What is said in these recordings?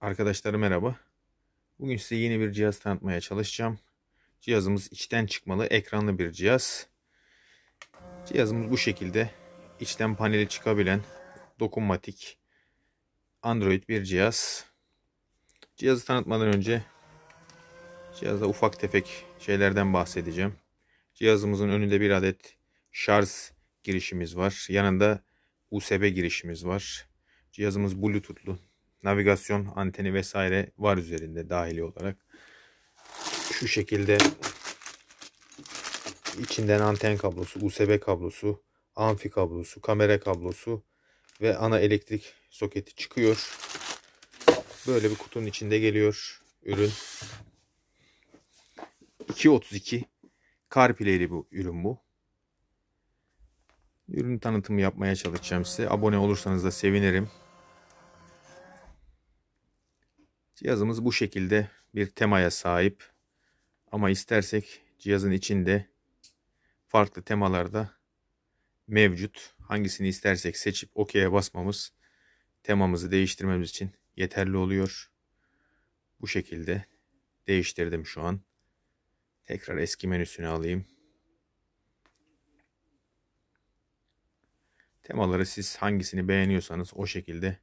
Arkadaşlar merhaba. Bugün size yeni bir cihaz tanıtmaya çalışacağım. Cihazımız içten çıkmalı ekranlı bir cihaz. Cihazımız bu şekilde içten paneli çıkabilen dokunmatik Android bir cihaz. Cihazı tanıtmadan önce cihazda ufak tefek şeylerden bahsedeceğim. Cihazımızın önünde bir adet şarj girişimiz var. Yanında USB girişimiz var. Cihazımız Bluetooth'lu. Navigasyon anteni vesaire var üzerinde dahili olarak. Şu şekilde içinden anten kablosu, USB kablosu, amfi kablosu, kamera kablosu ve ana elektrik soketi çıkıyor. Böyle bir kutunun içinde geliyor ürün. 232 CarPlay'li bu ürün bu. Ürün tanıtımı yapmaya çalışacağım size. Abone olursanız da sevinirim. Cihazımız bu şekilde bir temaya sahip. Ama istersek cihazın içinde farklı temalarda mevcut. Hangisini istersek seçip OK'ye basmamız temamızı değiştirmemiz için yeterli oluyor. Bu şekilde değiştirdim şu an. Tekrar eski menüsünü alayım. Temaları siz hangisini beğeniyorsanız o şekilde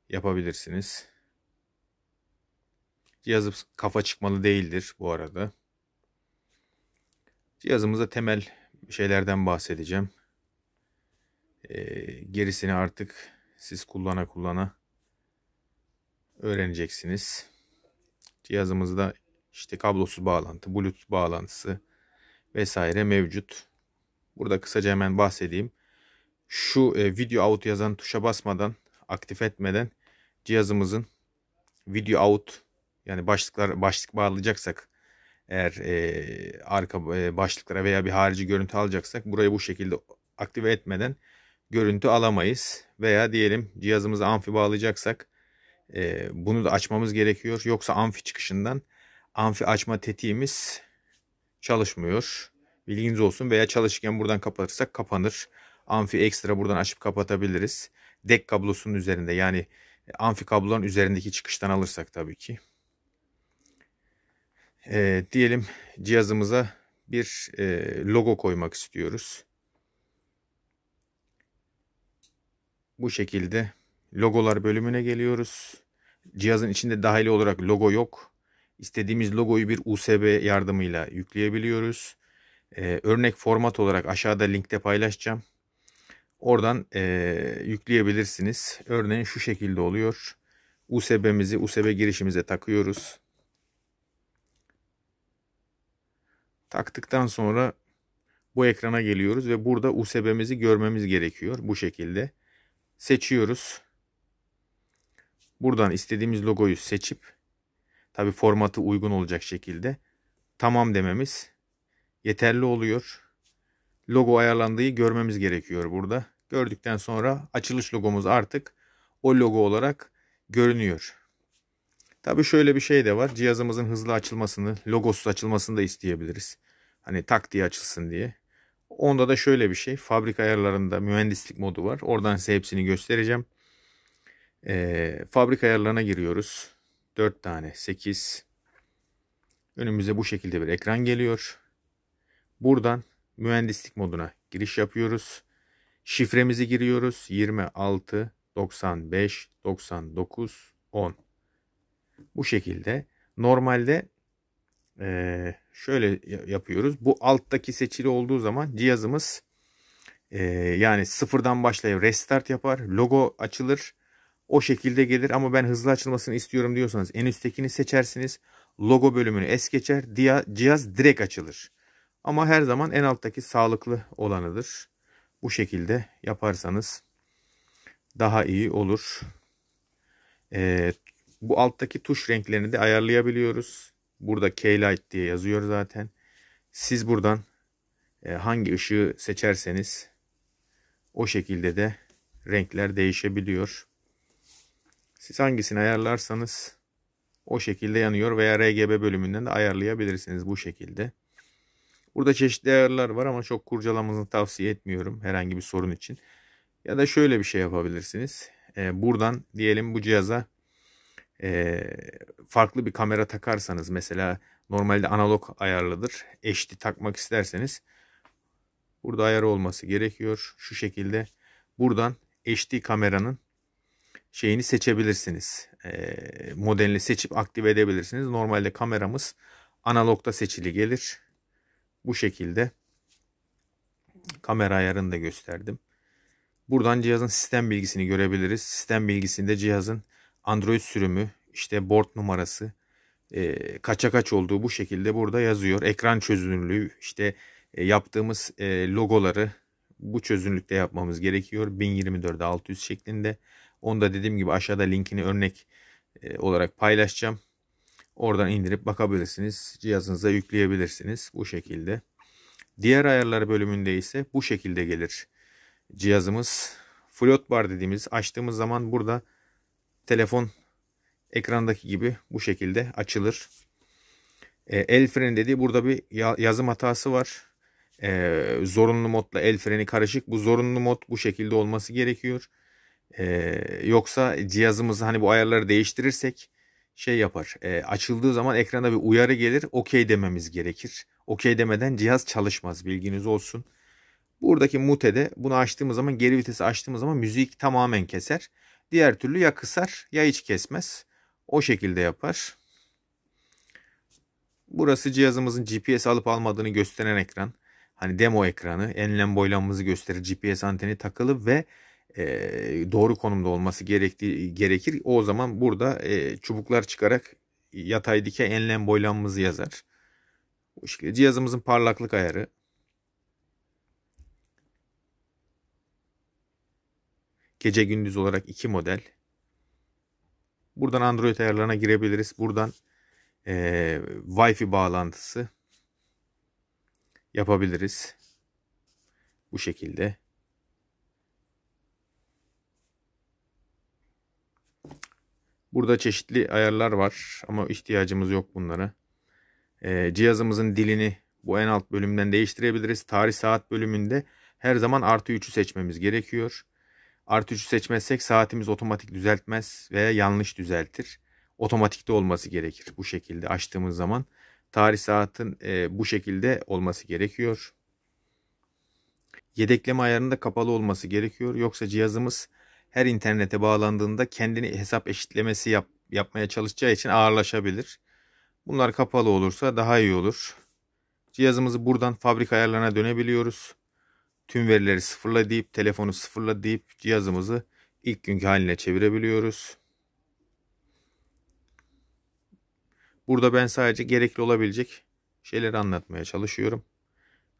yapabilirsiniz. Cihazımız kafa çıkmalı değildir bu arada. Cihazımıza temel şeylerden bahsedeceğim. Gerisini artık siz kullana öğreneceksiniz. Cihazımızda işte kablosuz bağlantı, Bluetooth bağlantısı vesaire mevcut. Burada kısaca hemen bahsedeyim. Şu video out yazan tuşa basmadan, aktif etmeden cihazımızın video out, yani başlık bağlayacaksak eğer arka başlıklara veya bir harici görüntü alacaksak burayı bu şekilde aktive etmeden görüntü alamayız. Veya diyelim cihazımıza amfi bağlayacaksak bunu da açmamız gerekiyor. Yoksa amfi çıkışından amfi açma tetiğimiz çalışmıyor. Bilginiz olsun. Veya çalışırken buradan kapatırsak kapanır. Amfi ekstra buradan açıp kapatabiliriz. DEC kablosunun üzerinde, yani amfi kabloların üzerindeki çıkıştan alırsak tabii ki. Diyelim cihazımıza bir logo koymak istiyoruz. Bu şekilde logolar bölümüne geliyoruz. Cihazın içinde dahili olarak logo yok. İstediğimiz logoyu bir USB yardımıyla yükleyebiliyoruz. Örnek format olarak aşağıda linkte paylaşacağım. Oradan yükleyebilirsiniz. Örneğin şu şekilde oluyor. USB'mizi USB girişimize takıyoruz. Taktıktan sonra bu ekrana geliyoruz ve burada USB'mizi görmemiz gerekiyor. Bu şekilde seçiyoruz. Buradan istediğimiz logoyu seçip tabi formatı uygun olacak şekilde tamam dememiz yeterli oluyor. Logo ayarlandığı görmemiz gerekiyor burada. Gördükten sonra açılış logomuz artık o logo olarak görünüyor. Tabi şöyle bir şey de var. Cihazımızın hızlı açılmasını, logosuz açılmasını da isteyebiliriz. Hani tak diye açılsın diye. Onda da şöyle bir şey. Fabrika ayarlarında mühendislik modu var. Oradan size hepsini göstereceğim. Fabrika ayarlarına giriyoruz. 4 tane 8. Önümüze bu şekilde bir ekran geliyor. Buradan mühendislik moduna giriş yapıyoruz. Şifremizi giriyoruz. 26 95 99 10. Bu şekilde. Normalde şöyle yapıyoruz. Bu alttaki seçili olduğu zaman cihazımız yani sıfırdan başlayıp restart yapar. Logo açılır. O şekilde gelir ama ben hızlı açılmasını istiyorum diyorsanız en üsttekini seçersiniz. Logo bölümünü es geçer. Cihaz direkt açılır. Ama her zaman en alttaki sağlıklı olanıdır. Bu şekilde yaparsanız daha iyi olur. Bu alttaki tuş renklerini de ayarlayabiliyoruz. Burada Keylight diye yazıyor zaten. Siz buradan hangi ışığı seçerseniz o şekilde de renkler değişebiliyor. Siz hangisini ayarlarsanız o şekilde yanıyor veya RGB bölümünden de ayarlayabilirsiniz bu şekilde. Burada çeşitli ayarlar var ama çok kurcalamanızı tavsiye etmiyorum herhangi bir sorun için. Ya da şöyle bir şey yapabilirsiniz. Buradan diyelim bu cihaza farklı bir kamera takarsanız, mesela normalde analog ayarlıdır. HD takmak isterseniz burada ayarı olması gerekiyor. Şu şekilde buradan HD kameranın şeyini seçebilirsiniz. Modelini seçip aktive edebilirsiniz. Normalde kameramız analogda seçili gelir. Bu şekilde kamera ayarını da gösterdim. Buradan cihazın sistem bilgisini görebiliriz. Sistem bilgisinde cihazın Android sürümü, işte board numarası, kaça kaç olduğu bu şekilde burada yazıyor. Ekran çözünürlüğü, işte yaptığımız logoları bu çözünürlükte yapmamız gerekiyor. 1024'e 600 şeklinde. Onu da dediğim gibi aşağıda linkini örnek olarak paylaşacağım. Oradan indirip bakabilirsiniz. Cihazınıza yükleyebilirsiniz bu şekilde. Diğer ayarlar bölümünde ise bu şekilde gelir. Cihazımız float bar dediğimiz, açtığımız zaman burada telefon ekrandaki gibi bu şekilde açılır. El freni dediği, burada bir yazım hatası var. Zorunlu modla el freni karışık. Bu zorunlu mod bu şekilde olması gerekiyor. Yoksa cihazımızı hani bu ayarları değiştirirsek şey yapar. Açıldığı zaman ekranda bir uyarı gelir. OK dememiz gerekir. OK demeden cihaz çalışmaz. Bilginiz olsun. Buradaki mute'de bunu açtığımız zaman, geri vitesi açtığımız zaman müzik tamamen keser. Diğer türlü ya kısar ya hiç kesmez. O şekilde yapar. Burası cihazımızın GPS alıp almadığını gösteren ekran. Hani demo ekranı. Enlem boylamamızı gösterir. GPS anteni takılı ve doğru konumda olması gerekir. O zaman burada çubuklar çıkarak yatay dikey enlem boylamamızı yazar. Bu şekilde cihazımızın parlaklık ayarı. Gece gündüz olarak 2 model. Buradan Android ayarlarına girebiliriz. Buradan Wi-Fi bağlantısı yapabiliriz. Bu şekilde. Burada çeşitli ayarlar var ama ihtiyacımız yok bunlara. Cihazımızın dilini bu en alt bölümden değiştirebiliriz. Tarih saat bölümünde her zaman +3'ü seçmemiz gerekiyor. +3'ü seçmezsek saatimiz otomatik düzeltmez veya yanlış düzeltir. Otomatikte olması gerekir. Bu şekilde açtığımız zaman tarih saatin bu şekilde olması gerekiyor. Yedekleme ayarında kapalı olması gerekiyor. Yoksa cihazımız her internete bağlandığında kendini hesap eşitlemesi yapmaya çalışacağı için ağırlaşabilir. Bunlar kapalı olursa daha iyi olur. Cihazımızı buradan fabrika ayarlarına dönebiliyoruz. Tüm verileri sıfırla deyip, telefonu sıfırla deyip cihazımızı ilk günkü haline çevirebiliyoruz. Burada ben sadece gerekli olabilecek şeyleri anlatmaya çalışıyorum.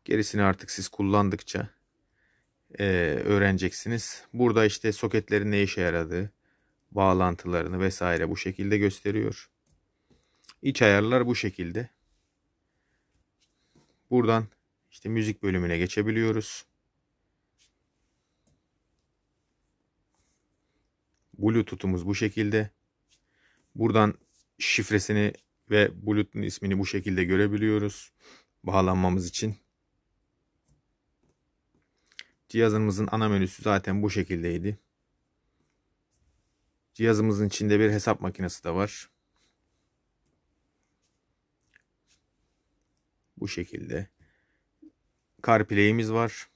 Gerisini artık siz kullandıkça öğreneceksiniz. Burada işte soketlerin ne işe yaradığı, bağlantılarını vesaire bu şekilde gösteriyor. İç ayarlar bu şekilde. Buradan işte müzik bölümüne geçebiliyoruz. Bluetooth'umuz bu şekilde. Buradan şifresini ve Bluetooth'un ismini bu şekilde görebiliyoruz bağlanmamız için. Cihazımızın ana menüsü zaten bu şekildeydi. Cihazımızın içinde bir hesap makinesi de var. Bu şekilde. CarPlay'imiz var.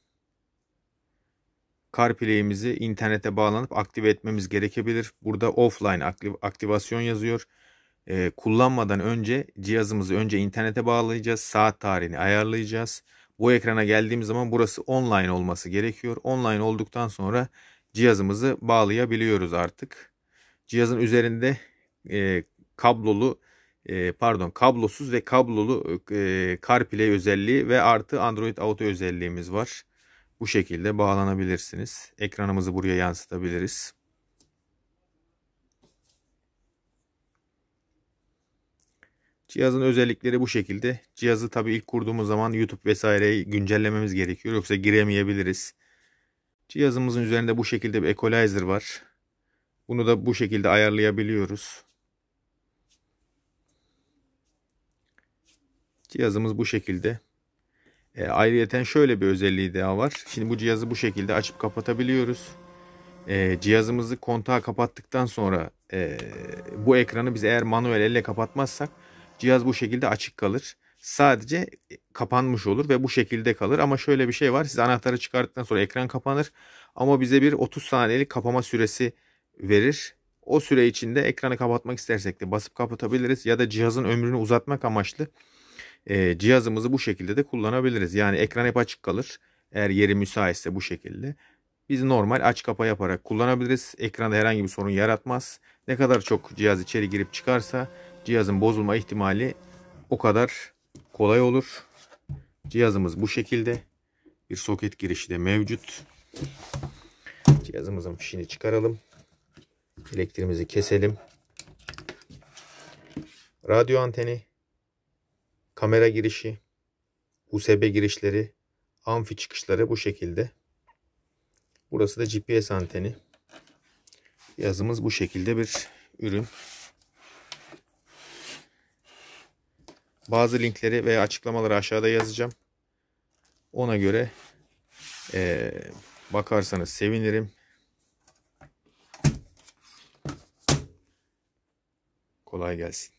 CarPlay'imizi internete bağlanıp aktive etmemiz gerekebilir. Burada offline aktivasyon yazıyor. Kullanmadan önce cihazımızı önce internete bağlayacağız. Saat tarihini ayarlayacağız. Bu ekrana geldiğimiz zaman burası online olması gerekiyor. Online olduktan sonra cihazımızı bağlayabiliyoruz artık. Cihazın üzerinde kablosuz ve kablolu CarPlay özelliği ve artı Android Auto özelliğimiz var. Bu şekilde bağlanabilirsiniz. Ekranımızı buraya yansıtabiliriz. Cihazın özellikleri bu şekilde. Cihazı tabii ilk kurduğumuz zaman YouTube vesaireyi güncellememiz gerekiyor. Yoksa giremeyebiliriz. Cihazımızın üzerinde bu şekilde bir equalizer var. Bunu da bu şekilde ayarlayabiliyoruz. Cihazımız bu şekilde. Ayrıyeten şöyle bir özelliği daha var. Şimdi bu cihazı bu şekilde açıp kapatabiliyoruz. Cihazımızı kontağı kapattıktan sonra bu ekranı biz eğer manuel elle kapatmazsak cihaz bu şekilde açık kalır. Sadece kapanmış olur ve bu şekilde kalır. Ama şöyle bir şey var. Siz anahtarı çıkarttıktan sonra ekran kapanır. Ama bize bir 30 saniyelik kapama süresi verir. O süre içinde ekranı kapatmak istersek de basıp kapatabiliriz. Ya da cihazın ömrünü uzatmak amaçlı cihazımızı bu şekilde de kullanabiliriz. Yani ekran hep açık kalır. Eğer yeri müsaitse bu şekilde. Biz normal aç kapa yaparak kullanabiliriz. Ekranda herhangi bir sorun yaratmaz. Ne kadar çok cihaz içeri girip çıkarsa cihazın bozulma ihtimali o kadar kolay olur. Cihazımız bu şekilde. Bir soket girişi de mevcut. Cihazımızın fişini çıkaralım. Elektriğimizi keselim. Radyo anteni, kamera girişi, USB girişleri, amfi çıkışları bu şekilde. Burası da GPS anteni. Cihazımız bu şekilde bir ürün. Bazı linkleri veya açıklamaları aşağıda yazacağım. Ona göre bakarsanız sevinirim. Kolay gelsin.